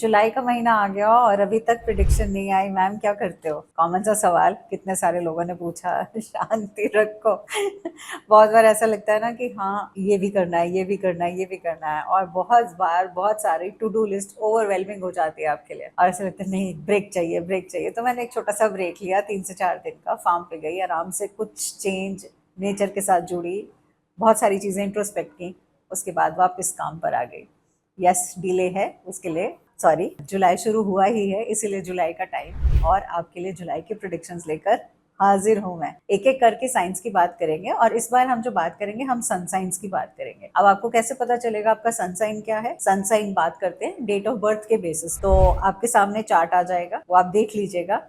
जुलाई का महीना आ गया और अभी तक प्रिडिक्शन नहीं आई। मैम क्या करते हो? कॉमन सा सवाल कितने सारे लोगों ने पूछा। शांति रखो। बहुत बार ऐसा लगता है ना कि हाँ ये भी करना है, ये भी करना है, ये भी करना है, और बहुत बार बहुत सारी टू डू लिस्ट ओवरवेलमिंग हो जाती है आपके लिए और ऐसा लगता है नहीं ब्रेक चाहिए, ब्रेक चाहिए। तो मैंने एक छोटा सा ब्रेक लिया 3 से 4 दिन का, फार्म पे गई आराम से, कुछ चेंज नेचर के साथ जुड़ी, बहुत सारी चीज़ें इंट्रोस्पेक्ट की, उसके बाद वापस काम पर आ गई। यस डिले है उसके लिए सॉरी। जुलाई शुरू हुआ ही है इसीलिए जुलाई का टाइम, और आपके लिए जुलाई के प्रोडिक्शंस लेकर हाजिर हूं मैं। एक एक करके साइंस की बात करेंगे, और इस बार हम जो बात करेंगे हम सन साइंस की बात करेंगे। अब आपको कैसे पता चलेगा आपका सन साइन क्या है? सन साइन बात करते हैं डेट ऑफ बर्थ के बेसिस। तो आपके सामने चार्ट आ जाएगा, वो आप देख लीजिएगा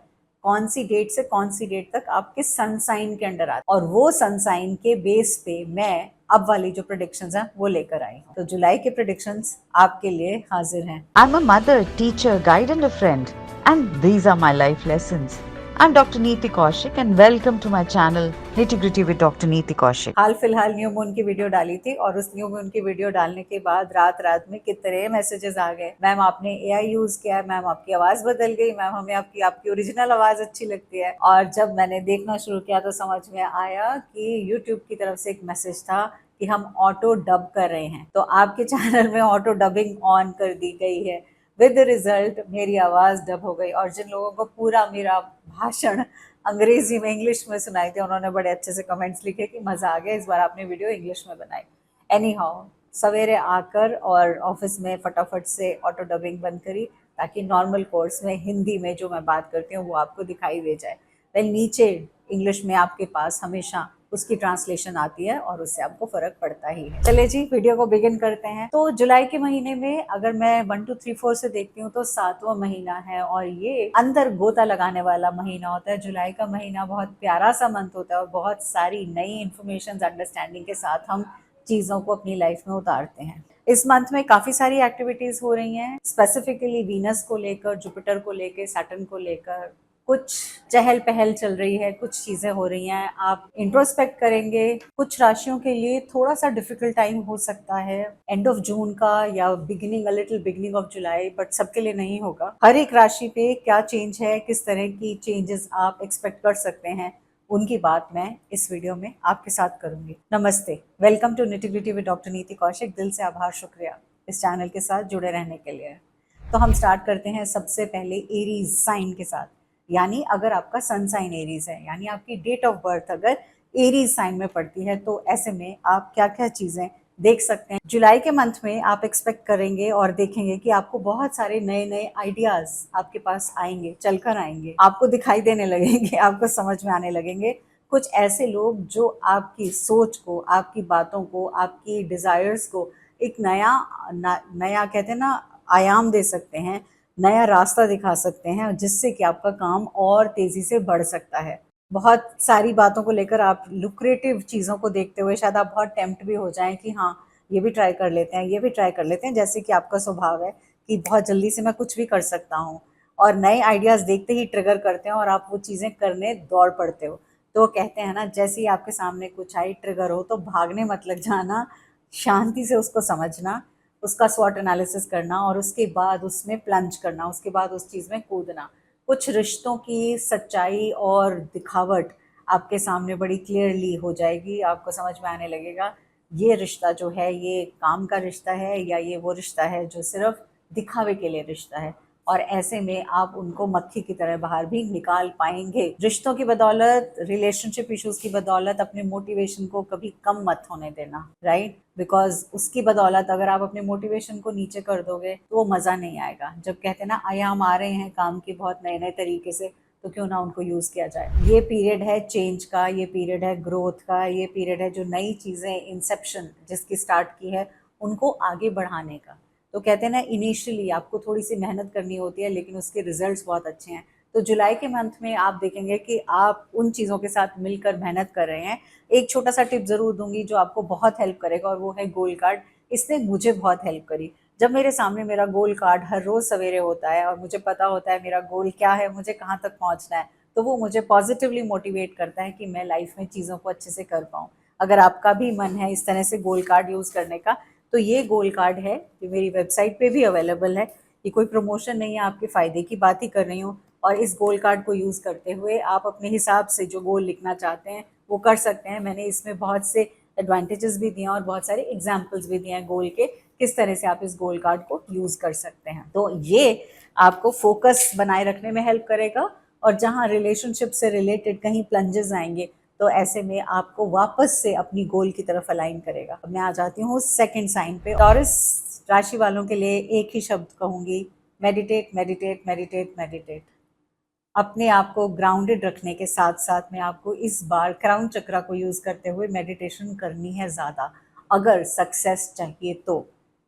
कौन सी डेट से कौन सी डेट तक आपके सन साइन के अंडर आते, और वो सन साइन के बेस पे मैं अब वाली जो प्रेडिक्शंस हैं वो लेकर आई हूँ। तो जुलाई के प्रेडिक्शंस आपके लिए हाजिर हैं। I'm a mother, teacher, guide and a friend, and these are my life lessons. I'm Dr. Neeti Kaushik and welcome to my channel Nitty Gritty with Dr. Neeti Kaushik. हाल फिलहाल न्यू मून की video डाली थी, और उस new moon की video डालने के बाद रात रात में कितने मैसेजेस आ गए, मैम आपने एआई यूज किया है, मैम आपकी आवाज बदल गई, मैम हमें आपकी आपकी ओरिजिनल आवाज अच्छी लगती है। और जब मैंने देखना शुरू किया तो समझ में आया कि यूट्यूब की तरफ से एक मैसेज था कि हम ऑटो डब कर रहे हैं। तो आपके चैनल में ऑटो डबिंग ऑन कर दी गई है, विद रिजल्ट मेरी आवाज डब हो गई। और जिन लोगों को पूरा मेरा भाषण अंग्रेजी में इंग्लिश में सुनाई थी उन्होंने बड़े अच्छे से कमेंट्स लिखे कि मजा आ गया, इस बार आपने वीडियो इंग्लिश में बनाई। एनी हाउ, सवेरे आकर और ऑफिस में फटाफट से ऑटो डबिंग बंद करी ताकि नॉर्मल कोर्स में हिंदी में जो मैं बात करती हूँ वो आपको दिखाई दे जाए। वेल नीचे इंग्लिश में आपके पास हमेशा उसकी ट्रांसलेशन आती है और उससे आपको फर्क पड़ता ही है। चलिए जी वीडियो को बिगिन करते हैं। तो जुलाई के महीने में अगर मैं 1 2 3 4 से देखती हूँ तो 7वां महीना है, और ये अंदर गोता लगाने वाला महीना होता है। जुलाई का महीना बहुत प्यारा सा मंथ होता है और बहुत सारी नई इंफॉर्मेशन अंडरस्टैंडिंग के साथ हम चीजों को अपनी लाइफ में उतारते हैं। इस मंथ में काफी सारी एक्टिविटीज हो रही हैं, स्पेसिफिकली वीनस को लेकर, जुपिटर को लेकर, सैटर्न को लेकर कुछ चहल पहल चल रही है, कुछ चीजें हो रही हैं। आप इंट्रोस्पेक्ट करेंगे। कुछ राशियों के लिए थोड़ा सा डिफिकल्ट टाइम हो सकता है एंड ऑफ जून का या beginning little beginning of July, but सबके लिए नहीं होगा। हर एक राशि पे क्या चेंज है, किस तरह की चेंजेस आप एक्सपेक्ट कर सकते हैं, उनकी बात मैं इस वीडियो में आपके साथ करूंगी। नमस्ते, welcome to nitty gritty with doctor Neeti Kaushik. दिल से आभार, शुक्रिया इस चैनल के साथ जुड़े रहने के लिए। तो हम स्टार्ट करते हैं सबसे पहले एरीज साइन के साथ। यानी अगर आपका सन साइन एरीज है, यानी आपकी डेट ऑफ बर्थ अगर एरीज साइन में पड़ती है, तो ऐसे में आप क्या क्या चीजें देख सकते हैं। जुलाई के मंथ में आप एक्सपेक्ट करेंगे और देखेंगे कि आपको बहुत सारे नए नए आइडियाज आपके पास आएंगे, चलकर आएंगे, आपको दिखाई देने लगेंगे, आपको समझ में आने लगेंगे। कुछ ऐसे लोग जो आपकी सोच को, आपकी बातों को, आपकी डिजायर्स को एक नया नया कहते हैं ना आयाम दे सकते हैं, नया रास्ता दिखा सकते हैं, जिससे कि आपका काम और तेजी से बढ़ सकता है। बहुत सारी बातों को लेकर आप लुक्रेटिव चीज़ों को देखते हुए शायद आप बहुत टेम्प्ट भी हो जाएं कि हाँ ये भी ट्राई कर लेते हैं, ये भी ट्राई कर लेते हैं, जैसे कि आपका स्वभाव है कि बहुत जल्दी से मैं कुछ भी कर सकता हूँ, और नए आइडियाज़ देखते ही ट्रिगर करते हैं और आप वो चीज़ें करने दौड़ पड़ते हो। तो कहते हैं ना, जैसे ही आपके सामने कुछ आई ट्रिगर हो तो भागने मत लग जाना, शांति से उसको समझना, उसका स्वॉट एनालिसिस करना और उसके बाद उसमें प्लंज करना, उसके बाद उस चीज़ में कूदना। कुछ रिश्तों की सच्चाई और दिखावट आपके सामने बड़ी क्लियरली हो जाएगी, आपको समझ में आने लगेगा ये रिश्ता जो है ये काम का रिश्ता है या ये वो रिश्ता है जो सिर्फ दिखावे के लिए रिश्ता है। और ऐसे में आप उनको मक्खी की तरह बाहर भी निकाल पाएंगे। रिश्तों की बदौलत, रिलेशनशिप इश्यूज की बदौलत अपने मोटिवेशन को कभी कम मत होने देना, राइट? बिकॉज उसकी बदौलत अगर आप अपने मोटिवेशन को नीचे कर दोगे तो वो मज़ा नहीं आएगा। जब कहते हैं ना आयाम आ रहे हैं काम के बहुत नए नए तरीके से, तो क्यों ना उनको यूज़ किया जाए। ये पीरियड है चेंज का, ये पीरियड है ग्रोथ का, ये पीरियड है जो नई चीज़ें इंसेप्शन जिसकी स्टार्ट की है उनको आगे बढ़ाने का। तो कहते हैं ना इनिशियली आपको थोड़ी सी मेहनत करनी होती है लेकिन उसके रिजल्ट्स बहुत अच्छे हैं। तो जुलाई के मंथ में आप देखेंगे कि आप उन चीज़ों के साथ मिलकर मेहनत कर रहे हैं। एक छोटा सा टिप ज़रूर दूंगी जो आपको बहुत हेल्प करेगा, और वो है गोल कार्ड। इसने मुझे बहुत हेल्प करी। जब मेरे सामने मेरा गोल कार्ड हर रोज़ सवेरे होता है और मुझे पता होता है मेरा गोल क्या है, मुझे कहाँ तक पहुँचना है, तो वो मुझे पॉजिटिवली मोटिवेट करता है कि मैं लाइफ में चीज़ों को अच्छे से कर पाऊँ। अगर आपका भी मन है इस तरह से गोल कार्ड यूज़ करने का, तो ये गोल कार्ड है, ये मेरी वेबसाइट पे भी अवेलेबल है। ये कोई प्रमोशन नहीं है, आपके फ़ायदे की बात ही कर रही हूँ। और इस गोल कार्ड को यूज़ करते हुए आप अपने हिसाब से जो गोल लिखना चाहते हैं वो कर सकते हैं। मैंने इसमें बहुत से एडवांटेजेस भी दिए हैं और बहुत सारे एग्जाम्पल्स भी दिए हैं गोल के, किस तरह से आप इस गोल कार्ड को यूज़ कर सकते हैं। तो ये आपको फोकस बनाए रखने में हेल्प करेगा, और जहाँ रिलेशनशिप से रिलेटेड कहीं प्लंजेस आएंगे तो ऐसे में आपको वापस से अपनी गोल की तरफ अलाइन करेगा। अब मैं आ जाती हूँ सेकंड साइन पे। टॉरस राशि वालों के लिए एक ही शब्द कहूंगी, मेडिटेट मेडिटेट मेडिटेट मेडिटेट। अपने आप को ग्राउंडेड रखने के साथ साथ में आपको इस बार क्राउन चक्रा को यूज करते हुए मेडिटेशन करनी है ज़्यादा, अगर सक्सेस चाहिए तो।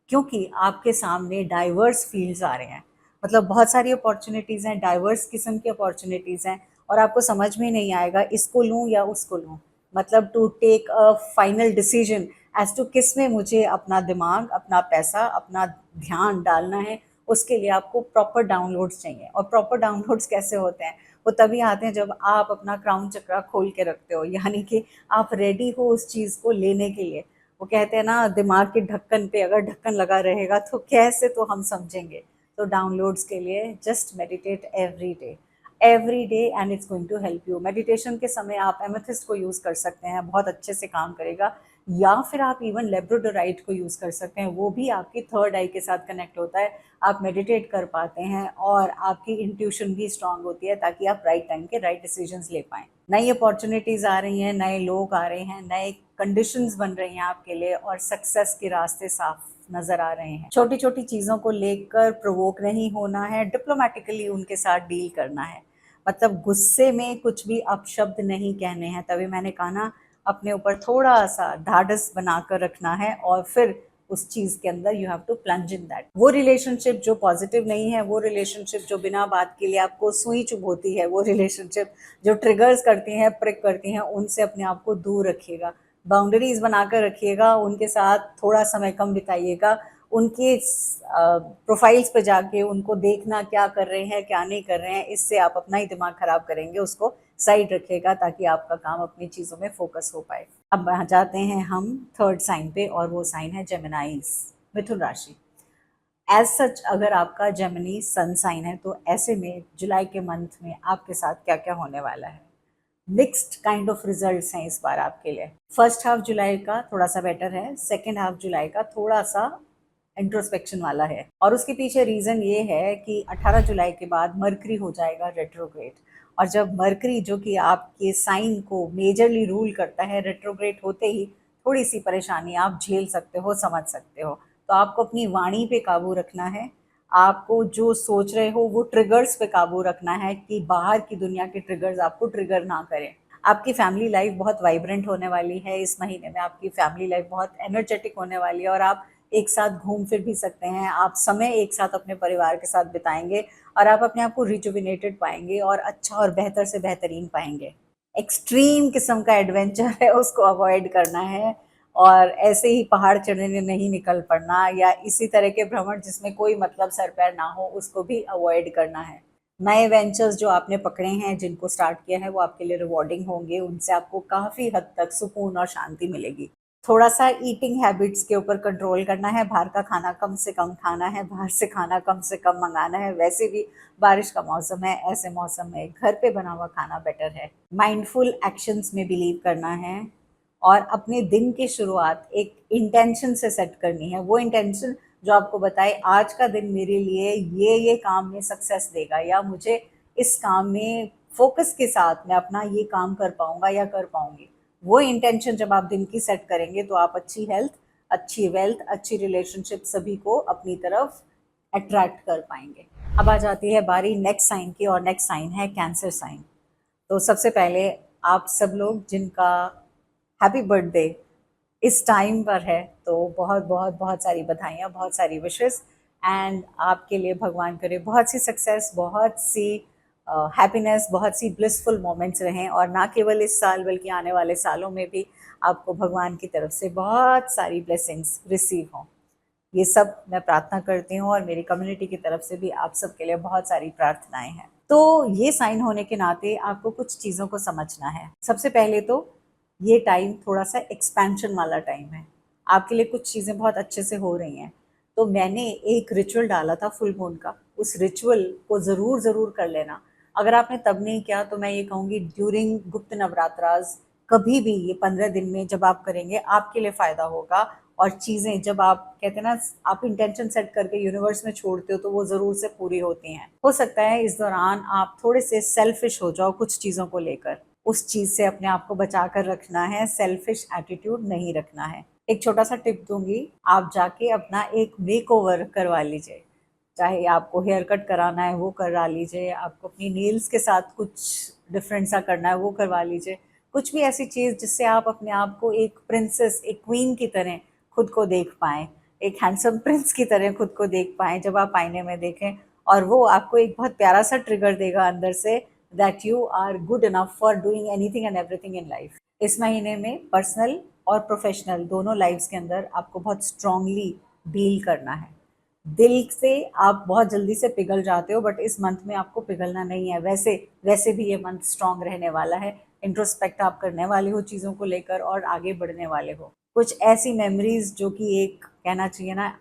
क्योंकि आपके सामने डाइवर्स फील्ड्स आ रहे हैं, मतलब बहुत सारी अपॉर्चुनिटीज़ हैं, डाइवर्स किस्म की अपॉर्चुनिटीज़ हैं, और आपको समझ में नहीं आएगा इसको लूँ या उसको लूँ। मतलब to take a final decision as to किस में मुझे अपना दिमाग, अपना पैसा, अपना ध्यान डालना है, उसके लिए आपको प्रॉपर डाउनलोड्स चाहिए। और प्रॉपर डाउनलोड्स कैसे होते हैं? वो तभी आते हैं जब आप अपना क्राउन चक्रा खोल के रखते हो, यानी कि आप रेडी हो उस चीज़ को लेने के लिए। वो कहते हैं ना, दिमाग के ढक्कन पे अगर ढक्कन लगा रहेगा तो कैसे तो हम समझेंगे। तो डाउनलोड्स के लिए just meditate every day and it's going to help you. Meditation के समय आप एमेथिस्ट को यूज़ कर सकते हैं, बहुत अच्छे से काम करेगा। या फिर आप इवन लेब्रोडोराइट को यूज़ कर सकते हैं, वो भी आपकी थर्ड आई के साथ कनेक्ट होता है। आप मेडिटेट कर पाते हैं और आपकी इंट्यूशन भी स्ट्रांग होती है, ताकि आप राइट टाइम के राइट डिसीजंस ले पाएँ। नई अपॉर्चुनिटीज़ आ रही हैं, नए लोग आ रहे हैं, नए कंडीशंस बन रही हैं आपके लिए, और सक्सेस के रास्ते साफ नज़र आ रहे हैं। छोटी छोटी चीज़ों को लेकर प्रोवोक नहीं होना है, डिप्लोमेटिकली उनके साथ डील करना है। मतलब गुस्से में कुछ भी अपशब्द नहीं कहने हैं। तभी मैंने कहा ना, अपने ऊपर थोड़ा सा ढाढ़स बनाकर रखना है, और फिर उस चीज़ के अंदर you have to plunge in that. वो रिलेशनशिप जो पॉजिटिव नहीं है, वो रिलेशनशिप जो बिना बात के लिए आपको सुई चुभोती है, वो रिलेशनशिप जो ट्रिगर्स करती हैं, प्रिक करती हैं, उनसे अपने आप को दूर रखिएगा। बाउंड्रीज बनाकर रखिएगा, उनके साथ थोड़ा समय कम बिताइएगा। उनके प्रोफाइल्स पे जाके उनको देखना क्या कर रहे हैं क्या नहीं कर रहे हैं, इससे आप अपना ही दिमाग खराब करेंगे। उसको साइड रखिएगा ताकि आपका काम अपनी चीज़ों में फोकस हो पाए। अब आ जाते हैं हम थर्ड साइन पे, और वो साइन है जेमिनाइज, मिथुन राशि। एज सच अगर आपका जेमिनी सन साइन है, तो ऐसे में जुलाई के मंथ में आपके साथ क्या क्या होने वाला है। मिक्स्ड काइंड ऑफ रिजल्ट्स हैं इस बार आपके लिए। फर्स्ट हाफ जुलाई का थोड़ा सा बेटर है, सेकेंड हाफ जुलाई का थोड़ा सा इंट्रोस्पेक्शन वाला है। और उसके पीछे रीज़न ये है कि 18 जुलाई के बाद मरकरी हो जाएगा रेट्रोग्रेड, और जब मरकरी जो कि आपके साइन को मेजरली रूल करता है, रेट्रोग्रेड होते ही थोड़ी सी परेशानी आप झेल सकते हो, समझ सकते हो। तो आपको अपनी वाणी पे काबू रखना है, आपको जो सोच रहे हो वो ट्रिगर्स पे काबू रखना है, कि बाहर की दुनिया के ट्रिगर्स आपको ट्रिगर ना करें। आपकी फैमिली लाइफ बहुत वाइब्रेंट होने वाली है इस महीने में, आपकी फैमिली लाइफ बहुत एनर्जेटिक होने वाली है, और आप एक साथ घूम फिर भी सकते हैं। आप समय एक साथ अपने परिवार के साथ बिताएंगे, और आप अपने आप को रिजुविनेटेड पाएंगे, और अच्छा और बेहतर से बेहतरीन पाएंगे। एक्सट्रीम किस्म का एडवेंचर है, उसको अवॉइड करना है, और ऐसे ही पहाड़ चढ़ने नहीं निकल पड़ना, या इसी तरह के भ्रमण जिसमें कोई मतलब सर पैर ना हो, उसको भी अवॉइड करना है। नए वेंचर्स जो आपने पकड़े हैं, जिनको स्टार्ट किया है, वो आपके लिए रिवॉर्डिंग होंगे, उनसे आपको काफ़ी हद तक सुकून और शांति मिलेगी। थोड़ा सा ईटिंग हैबिट्स के ऊपर कंट्रोल करना है, बाहर का खाना कम से कम खाना है, बाहर से खाना कम से कम मंगाना है। वैसे भी बारिश का मौसम है, ऐसे मौसम में घर पे बना हुआ खाना बेटर है। माइंडफुल एक्शंस में बिलीव करना है, और अपने दिन की शुरुआत एक इंटेंशन से सेट करनी है। वो इंटेंशन जो आपको बताए आज का दिन मेरे लिए ये काम में सक्सेस देगा, या मुझे इस काम में फोकस के साथ मैं अपना ये काम कर पाऊंगा या कर पाऊंगी। वो इंटेंशन जब आप दिन की सेट करेंगे, तो आप अच्छी हेल्थ, अच्छी वेल्थ, अच्छी रिलेशनशिप सभी को अपनी तरफ अट्रैक्ट कर पाएंगे। अब आ जाती है बारी नेक्स्ट साइन की, और नेक्स्ट साइन है कैंसर साइन। तो सबसे पहले आप सब लोग जिनका हैप्पी बर्थडे इस टाइम पर है, तो बहुत बहुत बहुत सारी बधाइयाँ, बहुत सारी विशेस, एंड आपके लिए भगवान करे बहुत सी सक्सेस, बहुत सी हैप्पीनेस, बहुत सी ब्लिसफुल मोमेंट्स रहें, और ना केवल इस साल बल्कि आने वाले सालों में भी आपको भगवान की तरफ से बहुत सारी ब्लेसिंग्स रिसीव हों। ये सब मैं प्रार्थना करती हूँ, और मेरी कम्युनिटी की तरफ से भी आप सबके लिए बहुत सारी प्रार्थनाएं हैं। तो ये साइन होने के नाते आपको कुछ चीज़ों को समझना है। सबसे पहले तो ये टाइम थोड़ा सा एक्सपेंशन वाला टाइम है, आपके लिए कुछ चीज़ें बहुत अच्छे से हो रही हैं। तो मैंने एक रिचुअल डाला था फुल मून का, उस रिचुअल को ज़रूर कर लेना। अगर आपने तब नहीं किया तो मैं ये कहूँगी ड्यूरिंग गुप्त नवरात्रास कभी भी ये 15 दिन में जब आप करेंगे आपके लिए फ़ायदा होगा। और चीज़ें जब आप कहते हैं ना, आप इंटेंशन सेट करके यूनिवर्स में छोड़ते हो तो वो ज़रूर से पूरी होती हैं। हो सकता है इस दौरान आप थोड़े से सेल्फिश हो जाओ कुछ चीज़ों को लेकर, उस चीज़ से अपने आप को बचा कर रखना है, सेल्फिश एटीट्यूड नहीं रखना है। एक छोटा सा टिप दूंगी, आप जाके अपना एक मेकओवर करवा लीजिए। चाहे आपको हेयर कट कराना है वो करा लीजिए, आपको अपनी नेल्स के साथ कुछ डिफरेंट सा करना है वो करवा लीजिए। कुछ भी ऐसी चीज़ जिससे आप अपने आप को एक प्रिंसेस, एक क्वीन की तरह खुद को देख पाएँ, एक हैंडसम प्रिंस की तरह खुद को देख पाएँ जब आप आईने में देखें। और वो आपको एक बहुत प्यारा सा ट्रिगर देगा अंदर से, that you are good enough for doing anything and everything in life. इस महीने में पर्सनल और प्रोफेशनल दोनों लाइफ्स के अंदर आपको बहुत स्ट्रांगली डील करना है। दिल से आप बहुत जल्दी से पिघल जाते हो, बट इस मंथ में आपको पिघलना नहीं है। वैसे वैसे भी ये मंथ स्ट्रांग रहने वाला है। इंट्रोस्पेक्ट आप करने वाले हो चीज़ों को लेकर और आगे बढ़ने वाले हो। कुछ ऐसी मेमोरीज जो कि एक कहना चाहिए ना,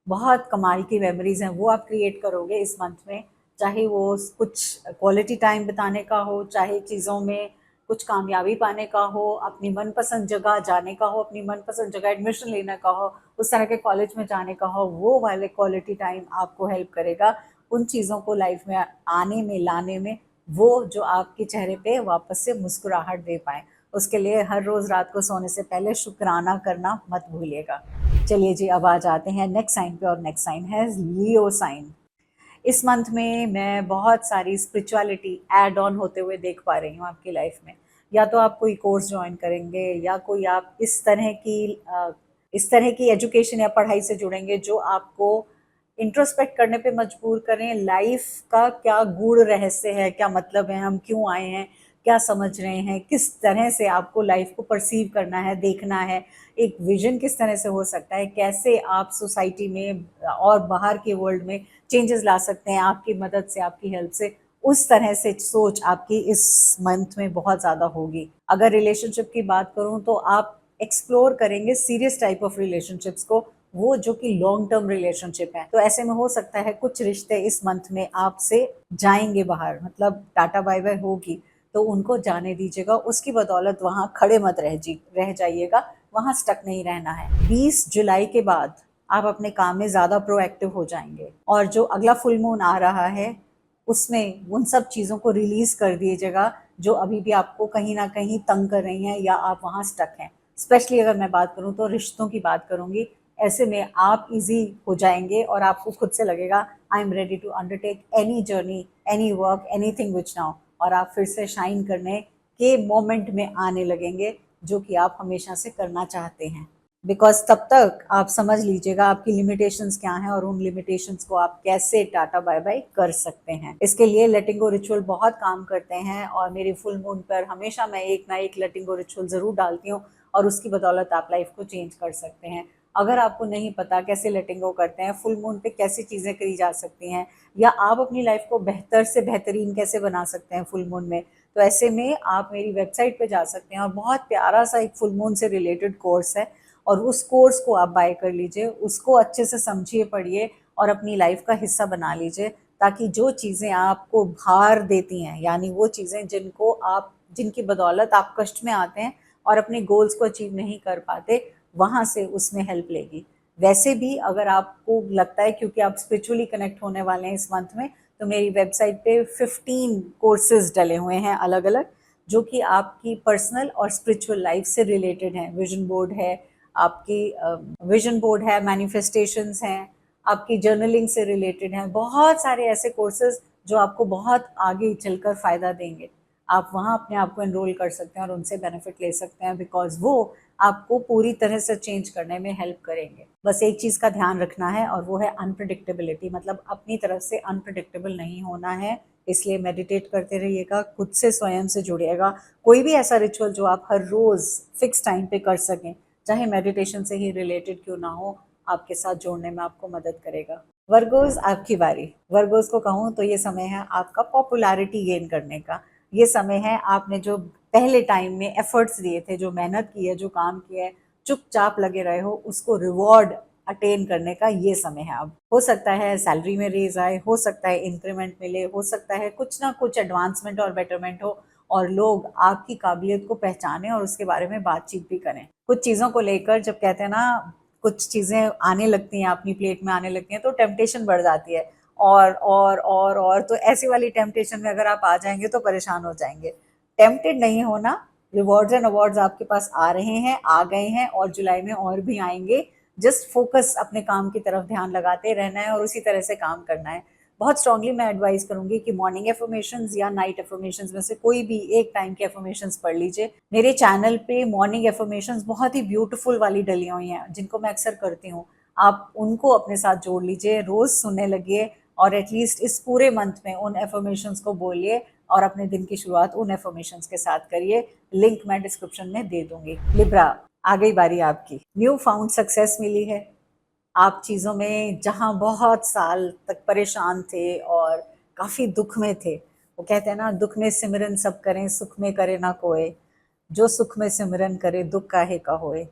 बहुत कमाल की मेमोरीज हैं, वो आप क्रिएट करोगे इस मंथ में। चाहे वो कुछ क्वालिटी टाइम बिताने का हो, चाहे चीज़ों में कुछ कामयाबी पाने का हो, अपनी मनपसंद जगह जाने का हो, अपनी मनपसंद जगह एडमिशन लेने का हो, उस तरह के कॉलेज में जाने का हो, वो वाले क्वालिटी टाइम आपको हेल्प करेगा उन चीज़ों को लाइफ में आने में, लाने में, वो जो आपके चेहरे पे वापस से मुस्कुराहट दे पाए। उसके लिए हर रोज़ रात को सोने से पहले शुक्राना करना मत भूलिएगा। चलिए जी, अब आ जाते हैं नेक्स्ट साइन पे, और नेक्स्ट साइन है लियो साइन। इस मंथ में मैं बहुत सारी स्पिरिचुअलिटी ऐड ऑन होते हुए देख पा रही हूँ आपकी लाइफ में। या तो आप कोई कोर्स ज्वाइन करेंगे, या कोई आप इस तरह की एजुकेशन या पढ़ाई से जुड़ेंगे जो आपको इंट्रोस्पेक्ट करने पे मजबूर करें। लाइफ का क्या गूढ़ रहस्य है, क्या मतलब है, हम क्यों आए हैं, क्या समझ रहे हैं, किस तरह से आपको लाइफ को परसीव करना है, देखना है, एक विजन किस तरह से हो सकता है, कैसे आप सोसाइटी में और बाहर के वर्ल्ड में चेंजेस ला सकते हैं आपकी मदद से, आपकी हेल्प से। उस तरह से सोच आपकी इस मंथ में बहुत ज़्यादा होगी। अगर रिलेशनशिप की बात करूं तो आप एक्सप्लोर करेंगे सीरियस टाइप ऑफ रिलेशनशिप्स को, वो जो कि लॉन्ग टर्म रिलेशनशिप है। तो ऐसे में हो सकता है कुछ रिश्ते इस मंथ में आपसे जाएंगे बाहर, मतलब टाटा बाय बाय होगी, तो उनको जाने दीजिएगा। उसकी बदौलत वहाँ खड़े मत रह जाइएगा, वहाँ स्टक नहीं रहना है। 20 जुलाई के बाद आप अपने काम में ज़्यादा प्रोएक्टिव हो जाएंगे, और जो अगला फुल मून आ रहा है उसमें उन सब चीज़ों को रिलीज़ कर दीजिएगा जो अभी भी आपको कहीं ना कहीं तंग कर रही हैं या आप वहाँ स्टक हैं। स्पेशली अगर मैं बात करूँ तो रिश्तों की बात करूँगी। ऐसे में आप इजी हो जाएंगे और आपको खुद से लगेगा I am ready to undertake any journey, any work, anything which now, और आप फिर से शाइन करने के मोमेंट में आने लगेंगे जो कि आप हमेशा से करना चाहते हैं। बिकॉज तब तक आप समझ लीजिएगा आपकी लिमिटेशंस क्या हैं और उन लिमिटेशंस को आप कैसे टाटा बाय बाय कर सकते हैं। इसके लिए लेटिंग गो रिचुअल बहुत काम करते हैं, और मेरी फुल मून पर हमेशा मैं एक ना एक लेटिंग गो रिचुअल ज़रूर डालती हूँ, और उसकी बदौलत आप लाइफ को चेंज कर सकते हैं। अगर आपको नहीं पता कैसे लेटिंग गो करते हैं, फुल मून पे कैसी चीज़ें करी जा सकती हैं, या आप अपनी लाइफ को बेहतर से बेहतरीन कैसे बना सकते हैं फुल मून में, तो ऐसे में आप मेरी वेबसाइट पे जा सकते हैं, और बहुत प्यारा सा एक फुल मून से रिलेटेड कोर्स है, और उस कोर्स को आप बाय कर लीजिए, उसको अच्छे से समझिए, पढ़िए, और अपनी लाइफ का हिस्सा बना लीजिए, ताकि जो चीज़ें आपको भार देती हैं, यानी वो चीज़ें जिनकी बदौलत आप कष्ट में आते हैं और अपने गोल्स को अचीव नहीं कर पाते, वहाँ से उसमें हेल्प लेगी। वैसे भी अगर आपको लगता है, क्योंकि आप स्पिरिचुअली कनेक्ट होने वाले हैं इस मंथ में, तो मेरी वेबसाइट पे 15 कोर्सेज डले हुए हैं अलग अलग, जो कि आपकी पर्सनल और स्पिरिचुअल लाइफ से रिलेटेड हैं। विजन बोर्ड है, मैनिफेस्टेशंस हैं, आपकी जर्नलिंग से रिलेटेड हैं, बहुत सारे ऐसे कोर्सेज जो आपको बहुत आगे चलकर फ़ायदा देंगे। आप वहाँ अपने आप को एनरोल कर सकते हैं और उनसे बेनिफिट ले सकते हैं, बिकॉज वो आपको पूरी तरह से चेंज करने में हेल्प करेंगे। बस एक चीज़ का ध्यान रखना है, और वो है अनप्रिडिक्टेबिलिटी, मतलब अपनी तरफ से अनप्रिडिक्टेबल नहीं होना है। इसलिए मेडिटेट करते रहिएगा, खुद से स्वयं से जुड़िएगा। कोई भी ऐसा रिचुअल जो आप हर रोज़ फिक्स टाइम पे कर सकें, चाहे मेडिटेशन से ही रिलेटेड क्यों ना हो, आपके साथ जोड़ने में आपको मदद करेगा। वर्गोज, आपकी बारी। वर्गोज को कहूँ तो ये समय है आपका पॉपुलैरिटी गेन करने का। ये समय है आपने जो पहले टाइम में एफर्ट्स दिए थे, जो मेहनत की है, जो काम किया है, चुपचाप लगे रहे हो, उसको रिवॉर्ड अटेन करने का ये समय है। अब हो सकता है सैलरी में रेज आए, हो सकता है इंक्रीमेंट मिले, हो सकता है कुछ ना कुछ एडवांसमेंट और बेटरमेंट हो और लोग आपकी काबिलियत को पहचाने और उसके बारे में बातचीत भी करें। कुछ चीज़ों को लेकर जब कहते हैं ना, कुछ चीज़ें आने लगती हैं, अपनी प्लेट में आने लगती हैं, तो टेम्पटेशन बढ़ जाती है और तो ऐसी वाली टेम्पटेशन में अगर आप आ जाएंगे तो परेशान हो जाएंगे। टेम्पटेड नहीं होना, रिवॉर्ड्स एंड अवार्ड्स आपके पास आ रहे हैं, आ गए हैं और जुलाई में और भी आएंगे। जस्ट फोकस अपने काम की तरफ ध्यान लगाते रहना है और उसी तरह से काम करना है। बहुत स्ट्रांगली मैं एडवाइस करूंगी कि मॉर्निंग एफर्मेशंस या नाइट एफर्मेशंस में से कोई भी एक टाइम की एफर्मेशंस पढ़ लीजिए। मेरे चैनल पे मॉर्निंग एफर्मेशंस बहुत ही ब्यूटीफुल वाली डली हुई हैं जिनको मैं अक्सर करती हूँ। आप उनको अपने साथ जोड़ लीजिए, रोज सुनने लगिए और एटलीस्ट इस पूरे मंथ में उन एफर्मेशंस को बोलिए और अपने दिन की शुरुआत उन एफर्मेशंस के साथ करिए। लिंक मैं डिस्क्रिप्शन में दे दूंगी। लिब्रा, आ गई बारी आपकी। न्यू फाउंड सक्सेस मिली है। आप चीज़ों में जहाँ बहुत साल तक परेशान थे और काफ़ी दुख में थे, वो कहते हैं ना, दुख में सिमरन सब करें, सुख में करे ना कोई, जो सुख में सिमरन करे दुख काहे का होए।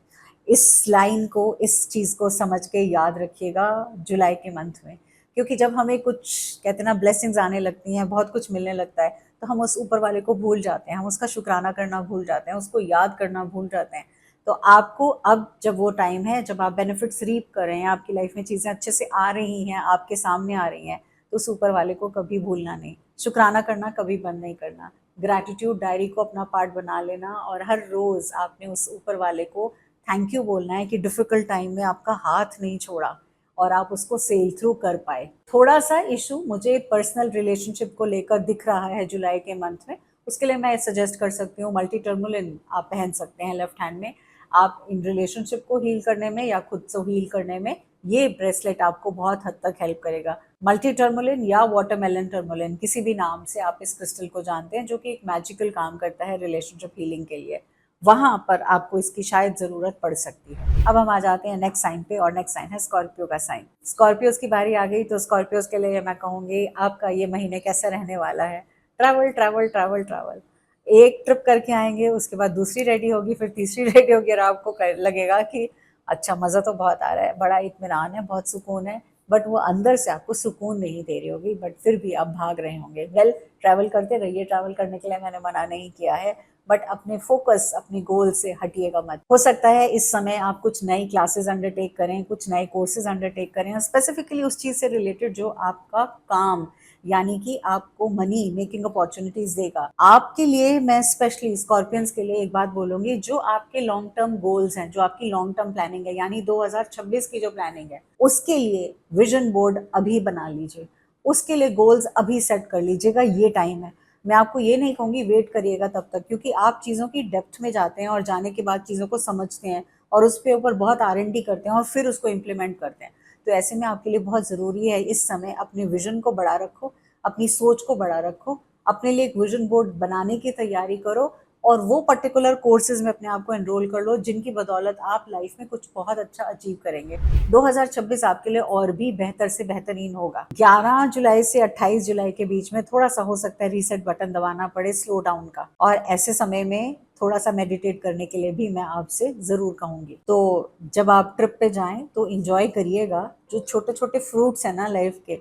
इस लाइन को, इस चीज़ को समझ के याद रखिएगा जुलाई के मंथ में, क्योंकि जब हमें कुछ कहते हैं ना ब्लेसिंग्स आने लगती हैं, बहुत कुछ मिलने लगता है, तो हम उस ऊपर वाले को भूल जाते हैं, हम उसका शुक्राना करना भूल जाते हैं, उसको याद करना भूल जाते हैं। तो आपको अब जब वो टाइम है जब आप बेनिफिट्स रीप कर रहे हैं, आपकी लाइफ में चीज़ें अच्छे से आ रही हैं, आपके सामने आ रही हैं, तो उस ऊपर वाले को कभी भूलना नहीं, शुक्राना करना कभी बंद नहीं करना। ग्रैटिट्यूड डायरी को अपना पार्ट बना लेना और हर रोज़ आपने उस ऊपर वाले को थैंक यू बोलना है कि डिफ़िकल्ट टाइम में आपका हाथ नहीं छोड़ा और आप उसको सेल थ्रू कर पाए। थोड़ा सा इशू मुझे पर्सनल रिलेशनशिप को लेकर दिख रहा है जुलाई के मंथ में, उसके लिए मैं सजेस्ट कर सकती हूँ मल्टी टर्मुलिन आप पहन सकते हैं लेफ्ट हैंड में। आप इन रिलेशनशिप को हील करने में या खुद से हील करने में ये ब्रेसलेट आपको बहुत हद तक हेल्प करेगा। मल्टी टर्मुलिन या वाटरमेलन टर्मुलिन, किसी भी नाम से आप इस क्रिस्टल को जानते हैं, जो कि एक मैजिकल काम करता है रिलेशनशिप हीलिंग के लिए, वहां पर आपको इसकी शायद जरूरत पड़ सकती है। अब हम आ जाते हैं नेक्स्ट साइन पे और नेक्स्ट साइन है स्कॉर्पियो का साइन। स्कॉर्पियोज की बारी आ गई, तो स्कॉर्पियोज के लिए मैं कहूंगी आपका ये महीने कैसा रहने वाला है। ट्रैवल ट्रैवल ट्रैवल ट्रैवल, एक ट्रिप करके आएंगे, उसके बाद दूसरी रेडी होगी, फिर तीसरी रेडी होगी और आपको लगेगा कि अच्छा मज़ा तो बहुत आ रहा है, बड़ा इत्मीनान है, बहुत सुकून है, बट वो अंदर से आपको सुकून नहीं दे रही होगी, बट फिर भी आप भाग रहे होंगे। वेल, ट्रैवल करते रहिए, ट्रैवल करने के लिए मैंने मना नहीं किया है, बट अपने फोकस, अपनी गोल से हटिएगा मत। हो सकता है इस समय आप कुछ नई क्लासेस अंडरटेक करें, कुछ नए कोर्सेज अंडरटेक करें, स्पेसिफिकली उस चीज़ से रिलेटेड जो आपका काम यानी कि आपको मनी मेकिंग अपॉर्चुनिटीज देगा। आपके लिए मैं स्पेशली स्कॉर्पियंस के लिए एक बात बोलूंगी, जो आपके लॉन्ग टर्म गोल्स हैं, जो आपकी लॉन्ग टर्म प्लानिंग है, यानी 2026 की जो प्लानिंग है, उसके लिए विजन बोर्ड अभी बना लीजिए, उसके लिए गोल्स अभी सेट कर लीजिएगा। ये टाइम है। मैं आपको ये नहीं कहूँगी वेट करिएगा तब तक, क्योंकि आप चीज़ों की डेप्थ में जाते हैं और जाने के बाद चीज़ों को समझते हैं और उस पे ऊपर बहुत R&D करते हैं और फिर उसको इम्प्लीमेंट करते हैं। तो ऐसे में आपके लिए बहुत ज़रूरी है इस समय अपने विजन को बड़ा रखो, अपनी सोच को बड़ा रखो, अपने लिए एक विजन बोर्ड बनाने की तैयारी करो और वो पर्टिकुलर कोर्सेज में अपने आप को एनरोल कर लो जिनकी बदौलत आप लाइफ में कुछ बहुत अच्छा अचीव करेंगे। 2026 आपके लिए और भी बेहतर से बेहतरीन होगा। 11 जुलाई से 28 जुलाई के बीच में थोड़ा सा हो सकता है रीसेट बटन दबाना पड़े, स्लो डाउन का, और ऐसे समय में थोड़ा सा मेडिटेट करने के लिए भी मैं आपसे ज़रूर कहूँगी। तो जब आप ट्रिप पे जाएं तो इंजॉय करिएगा। जो छोटे छोटे फ्रूट्स हैं ना लाइफ के,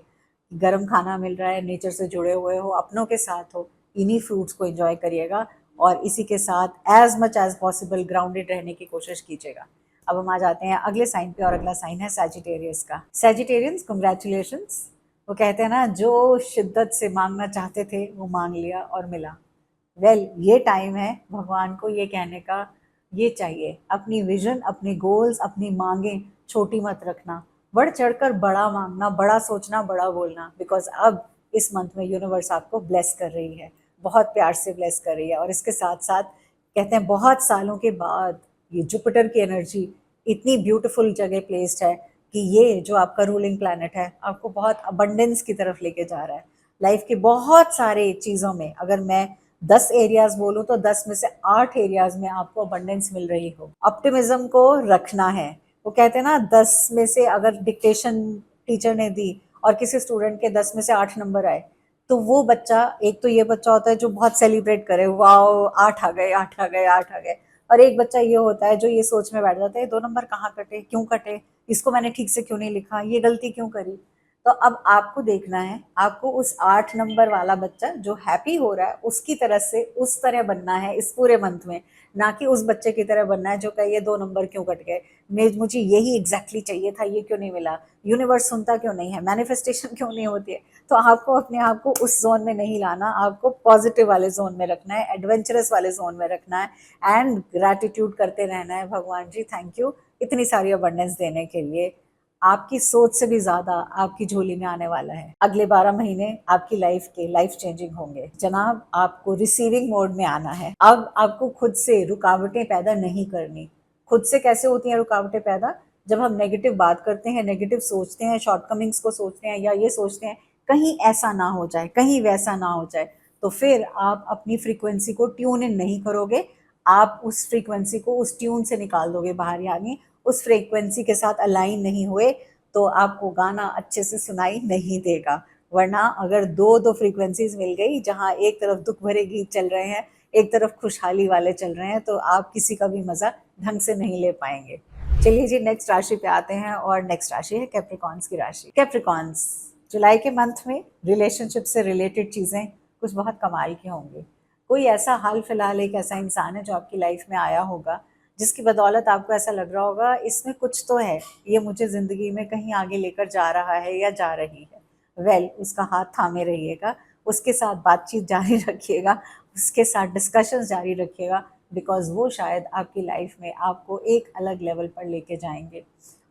गर्म खाना मिल रहा है, नेचर से जुड़े हुए हो, अपनों के साथ हो, इन्हीं फ्रूट्स को एंजॉय करिएगा और इसी के साथ as much as possible grounded रहने की कोशिश कीजिएगा। अब हम आ जाते हैं अगले साइन पे और अगला साइन है सैजिटेरियस का। Sagittarians, congratulations. वो कहते हैं ना, जो शिद्दत से मांगना चाहते थे वो मांग लिया और मिला। वेल, ये टाइम है भगवान को ये कहने का, ये चाहिए अपनी विजन, अपने गोल्स, अपनी मांगे छोटी मत रखना, बढ़ चढ़कर बड़ा मांगना, बड़ा सोचना, बड़ा बोलना, बिकॉज अब इस मंथ में यूनिवर्स आपको ब्लेस कर रही है, बहुत प्यार से ब्लेस कर रही है। और इसके साथ साथ कहते हैं बहुत सालों के बाद ये जुपिटर की एनर्जी इतनी ब्यूटीफुल जगह प्लेस्ड है कि ये जो आपका रूलिंग प्लैनेट है आपको बहुत अबंडेंस की तरफ लेके जा रहा है। लाइफ के बहुत सारे चीज़ों में अगर मैं 10 एरियाज बोलूँ तो 10 में से 8 एरियाज में आपको अबंडेंस मिल रही हो। ऑप्टिमिज्म को रखना है। वो कहते हैं ना, 10 में से अगर डिक्टेशन टीचर ने दी और किसी स्टूडेंट के 10 में से 8 नंबर आए, तो वो बच्चा, एक तो ये बच्चा होता है जो बहुत सेलिब्रेट करे, वाओ 8 आ गए, 8 आ गए, 8 आ गए, और एक बच्चा ये होता है जो ये सोच में बैठ जाता है 2 नंबर कहाँ कटे, क्यों कटे, इसको मैंने ठीक से क्यों नहीं लिखा, ये गलती क्यों करी। तो अब आपको देखना है, आपको उस 8 नंबर वाला बच्चा जो हैप्पी हो रहा है उसकी तरह से उस तरह बनना है इस पूरे मंथ में, ना कि उस बच्चे की तरह बनना है जो कहे ये 2 नंबर क्यों कट गए, मुझे यही एग्जैक्टली चाहिए था, ये क्यों नहीं मिला, यूनिवर्स सुनता क्यों नहीं है, मैनिफेस्टेशन क्यों नहीं होती है। तो आपको अपने आप को उस जोन में नहीं लाना, आपको पॉजिटिव वाले जोन में रखना है, एडवेंचरस वाले जोन में रखना है एंड ग्रैटिट्यूड करते रहना है, भगवान जी थैंक यू इतनी सारी अबंडेंस देने के लिए। आपकी सोच से भी ज्यादा आपकी झोली में आने वाला है। अगले 12 महीने आपकी लाइफ चेंजिंग होंगे जनाब। आपको रिसीविंग मोड में आना है। अब आपको खुद से रुकावटें पैदा नहीं करनी। खुद से कैसे होती हैं रुकावटें पैदा? जब हम नेगेटिव बात करते हैं, नेगेटिव सोचते हैं, शॉर्टकमिंग्स को सोचते हैं या ये सोचते हैं कहीं ऐसा ना हो जाए, कहीं वैसा ना हो जाए, तो फिर आप अपनी फ्रीक्वेंसी को ट्यून इन नहीं करोगे। आप उस फ्रीक्वेंसी को उस ट्यून से निकाल दोगे बाहर, यानी उस फ्रीक्वेंसी के साथ अलाइन नहीं हुए तो आपको गाना अच्छे से सुनाई नहीं देगा। वरना अगर दो फ्रीक्वेंसीज मिल गई, जहाँ एक तरफ दुख भरे गीत चल रहे हैं, एक तरफ खुशहाली वाले चल रहे हैं, तो आप किसी का भी मजा ढंग से नहीं ले पाएंगे। चलिए जी नेक्स्ट राशि पे आते हैं, और नेक्स्ट राशि है कैप्रिकॉन्स की राशि। कैप्रिकॉन्स, जुलाई के मंथ में रिलेशनशिप से रिलेटेड चीजें कुछ बहुत कमाल की होंगी। कोई ऐसा हाल फिलहाल एक ऐसा इंसान है जो आपकी लाइफ में आया होगा जिसकी बदौलत आपको ऐसा लग रहा होगा इसमें कुछ तो है, ये मुझे ज़िंदगी में कहीं आगे लेकर जा रहा है या जा रही है। उसका हाथ थामे रहिएगा, उसके साथ बातचीत जारी रखिएगा, उसके साथ डिस्कशंस जारी रखिएगा, बिकॉज वो शायद आपकी लाइफ में आपको एक अलग लेवल पर लेके जाएंगे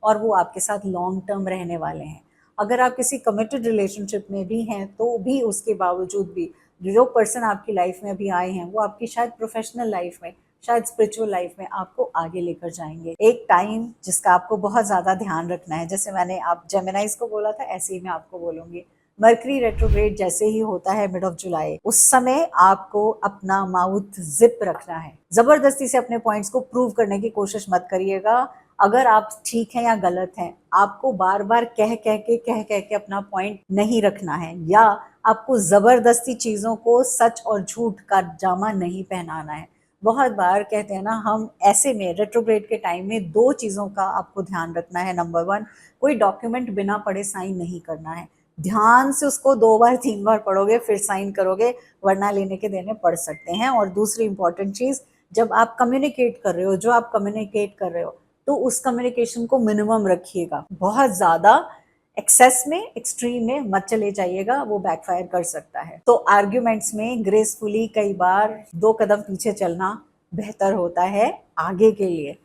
और वो आपके साथ लॉन्ग टर्म रहने वाले हैं। अगर आप किसी कमिटेड रिलेशनशिप में भी हैं तो भी उसके बावजूद भी जो पर्सन आपकी लाइफ में अभी आए हैं वो आपकी शायद प्रोफेशनल लाइफ में, शायद स्पिरिचुअल लाइफ में आपको आगे लेकर जाएंगे। एक टाइम जिसका आपको बहुत ज़्यादा ध्यान रखना है, जैसे मैंने आप जेमिनाइज को बोला था ऐसे ही मैं आपको बोलूँगी। मर्करी रेट्रोग्रेड जैसे ही होता है मिड ऑफ जुलाई, उस समय आपको अपना माउथ जिप रखना है। जबरदस्ती से अपने पॉइंट्स को प्रूव करने की कोशिश मत करिएगा। अगर आप ठीक हैं या गलत हैं, आपको बार बार कह कह के अपना पॉइंट नहीं रखना है, या आपको जबरदस्ती चीज़ों को सच और झूठ का जामा नहीं पहनाना है। बहुत बार कहते हैं ना, हम ऐसे में रेट्रोग्रेड के टाइम में 2 चीज़ों का आपको ध्यान रखना है। नंबर 1, कोई डॉक्यूमेंट बिना पढ़े साइन नहीं करना है। ध्यान से उसको 2 बार 3 बार पढ़ोगे फिर साइन करोगे, वरना लेने के देने पड़ सकते हैं। और दूसरी इंपॉर्टेंट चीज़, जब आप कम्युनिकेट कर रहे हो, जो आप कम्युनिकेट कर रहे हो, तो उस कम्युनिकेशन को मिनिमम रखिएगा। बहुत ज़्यादा एक्सेस में, एक्सट्रीम में मत चले जाइएगा, वो बैकफायर कर सकता है। तो आर्ग्यूमेंट्स में ग्रेसफुली कई बार 2 कदम पीछे चलना बेहतर होता है आगे के लिए।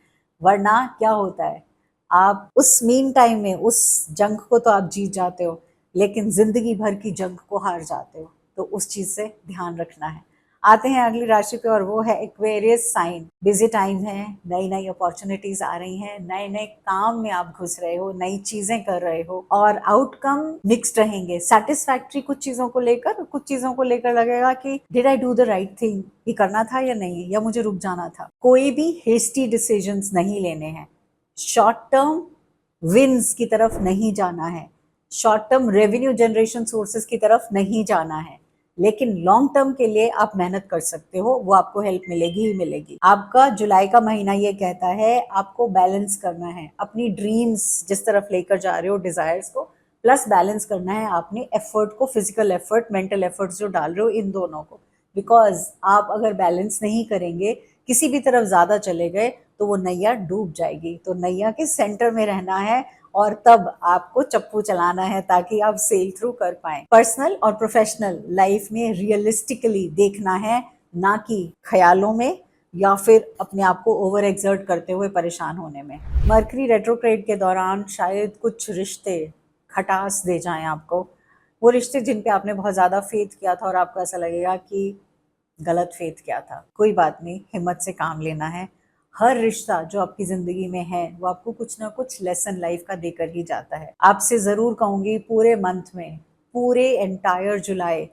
वरना क्या होता है, आप उस मीन टाइम में उस जंग को तो आप जीत जाते हो, लेकिन जिंदगी भर की जंग को हार जाते हो। तो उस चीज से ध्यान रखना है। आते हैं अगली राशि पे, और वो है एक्वेरियस साइन। बिजी टाइम है, नई नई अपॉर्चुनिटीज आ रही हैं, नए नए काम में आप घुस रहे हो, नई चीजें कर रहे हो, और आउटकम मिक्स्ड रहेंगे। सेटिस्फैक्ट्री कुछ चीजों को लेकर, कुछ चीजों को लेकर लगेगा कि did I do the right thing, ये करना था या नहीं, या मुझे रुक जाना था। कोई भी हेस्टी डिसीजंस नहीं लेने हैं। शॉर्ट टर्म विन्स की तरफ नहीं जाना है, short term revenue generation sources की तरफ नहीं जाना है, लेकिन लॉन्ग टर्म के लिए आप मेहनत कर सकते हो, वो आपको हेल्प मिलेगी ही मिलेगी। आपका जुलाई का महीना ये कहता है आपको बैलेंस करना है अपनी ड्रीम्स जिस तरफ लेकर जा रहे हो, डिजायर्स को, प्लस बैलेंस करना है आपने एफर्ट को, फिजिकल एफर्ट, मेंटल एफर्ट्स जो डाल रहे हो, इन दोनों को। बिकॉज आप अगर बैलेंस नहीं करेंगे, किसी भी तरफ ज्यादा चले गए, तो वो नैया डूब जाएगी। तो नैया के सेंटर में रहना है और तब आपको चप्पू चलाना है ताकि आप सेल थ्रू कर पाए। पर्सनल और प्रोफेशनल लाइफ में रियलिस्टिकली देखना है, ना कि ख्यालों में या फिर अपने आप को ओवर एक्सर्ट करते हुए परेशान होने में। मर्करी रेट्रोग्रेड के दौरान शायद कुछ रिश्ते खटास दे जाएं आपको, वो रिश्ते जिन पे आपने बहुत ज़्यादा फेथ किया था और आपको ऐसा लगेगा कि गलत फेथ किया था। कोई बात नहीं, हिम्मत से काम लेना है। हर रिश्ता जो आपकी जिंदगी में है वो आपको कुछ ना कुछ लेसन लाइफ का देकर ही जाता है। आपसे जरूर कहूंगी पूरे मंथ में, पूरे एंटायर जुलाई,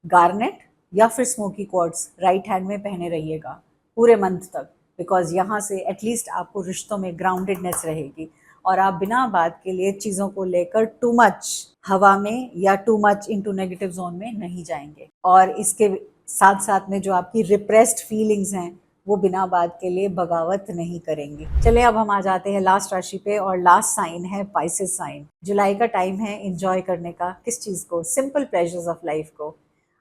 गार्नेट या फिर स्मोकी क्वार्ट्स राइट हैंड में पहने रहिएगा पूरे मंथ तक, बिकॉज यहाँ से एटलीस्ट आपको रिश्तों में ग्राउंडेडनेस रहेगी और आप बिना बात के लिए चीज़ों को लेकर टू मच हवा में या too much into negative zone में नहीं जाएंगे। और इसके साथ साथ में जो आपकी रिप्रेस्ड फीलिंग्स हैं वो बिना बात के लिए बगावत नहीं करेंगे। चलिए अब हम आ जाते हैं लास्ट राशि पे, और लास्ट साइन है पाइसेस साइन। जुलाई का टाइम है एंजॉय करने का। किस चीज़ को? सिंपल प्लेजर्स ऑफ लाइफ को।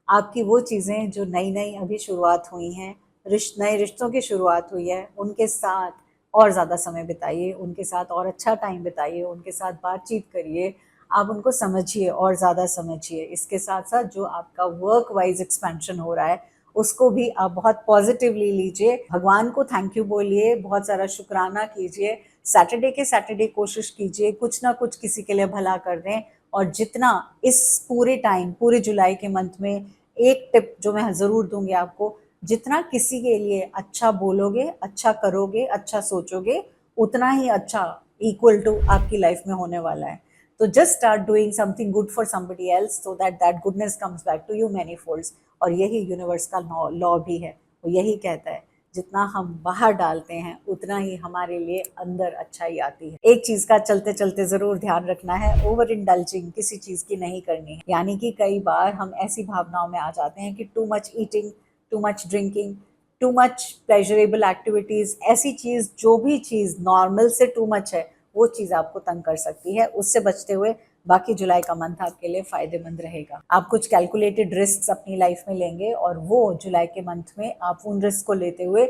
आपकी वो चीज़ें जो नई नई अभी शुरुआत हुई हैं, नए रिश्तों की शुरुआत हुई है, उनके साथ और ज़्यादा समय बिताइए, उनके साथ और अच्छा टाइम बिताइए, उनके साथ बातचीत करिए, आप उनको समझिए और ज़्यादा समझिए। इसके साथ साथ जो आपका वर्क वाइज एक्सपेंशन हो रहा है उसको भी आप बहुत पॉजिटिवली लीजिए। भगवान को थैंक यू बोलिए, बहुत सारा शुक्राना कीजिए। सैटरडे के सैटरडे कोशिश कीजिए कुछ ना कुछ किसी के लिए भला कर दें। और जितना इस पूरे टाइम, पूरे जुलाई के मंथ में, एक टिप जो मैं ज़रूर दूंगी आपको, जितना किसी के लिए अच्छा बोलोगे, अच्छा करोगे, अच्छा सोचोगे, उतना ही अच्छा इक्वल टू आपकी लाइफ में होने वाला है। तो just start doing something good for somebody else so that that goodness comes back to you many folds. और यही यूनिवर्स का लॉ भी है, वो यही कहता है जितना हम बाहर डालते हैं उतना ही हमारे लिए अंदर अच्छाई आती है। एक चीज का चलते चलते जरूर ध्यान रखना है, ओवर इंडल्जिंग किसी चीज की नहीं करनी है। यानी कि कई बार हम ऐसी भावनाओं में आ जाते हैं कि too much eating, too much drinking, too much pleasurable activities, ऐसी चीज, जो भी चीज नॉर्मल से टू मच है वो चीज आपको तंग कर सकती है। उससे बचते हुए बाकी जुलाई का मंथ आपके लिए फायदेमंद रहेगा। आप कुछ कैलकुलेटेड रिस्क अपनी लाइफ में लेंगे और वो जुलाई के मंथ में आप उन रिस्क को लेते हुए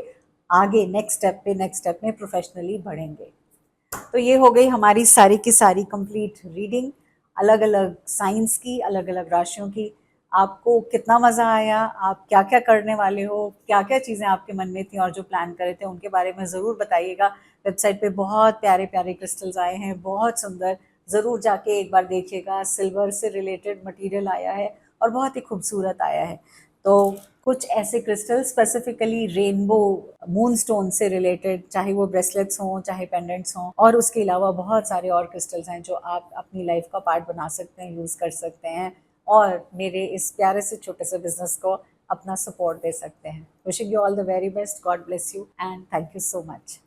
आगे नेक्स्ट स्टेप में प्रोफेशनली बढ़ेंगे। तो ये हो गई हमारी सारी की सारी कंप्लीट रीडिंग, अलग अलग साइंस की, अलग अलग राशियों की। आपको कितना मज़ा आया, आप क्या क्या करने वाले हो, क्या क्या चीज़ें आपके मन में थी और जो प्लान करे थे उनके बारे में ज़रूर बताइएगा। वेबसाइट पे बहुत प्यारे प्यारे क्रिस्टल्स आए हैं, बहुत सुंदर। ज़रूर जाके एक बार देखिएगा। सिल्वर से रिलेटेड मटेरियल आया है और बहुत ही खूबसूरत आया है। तो कुछ ऐसे crystal specifically rainbow moon stone से रिलेटेड, चाहे वो ब्रेसलेट्स हों, चाहे पेंडेंट्स हों, और उसके अलावा बहुत सारे और क्रिस्टल्स हैं जो आप अपनी लाइफ का पार्ट बना सकते हैं, यूज़ कर सकते हैं और मेरे इस प्यारे से छोटे से बिजनेस को अपना सपोर्ट दे सकते हैं। Wishing you all the very best. God bless you and thank you so much.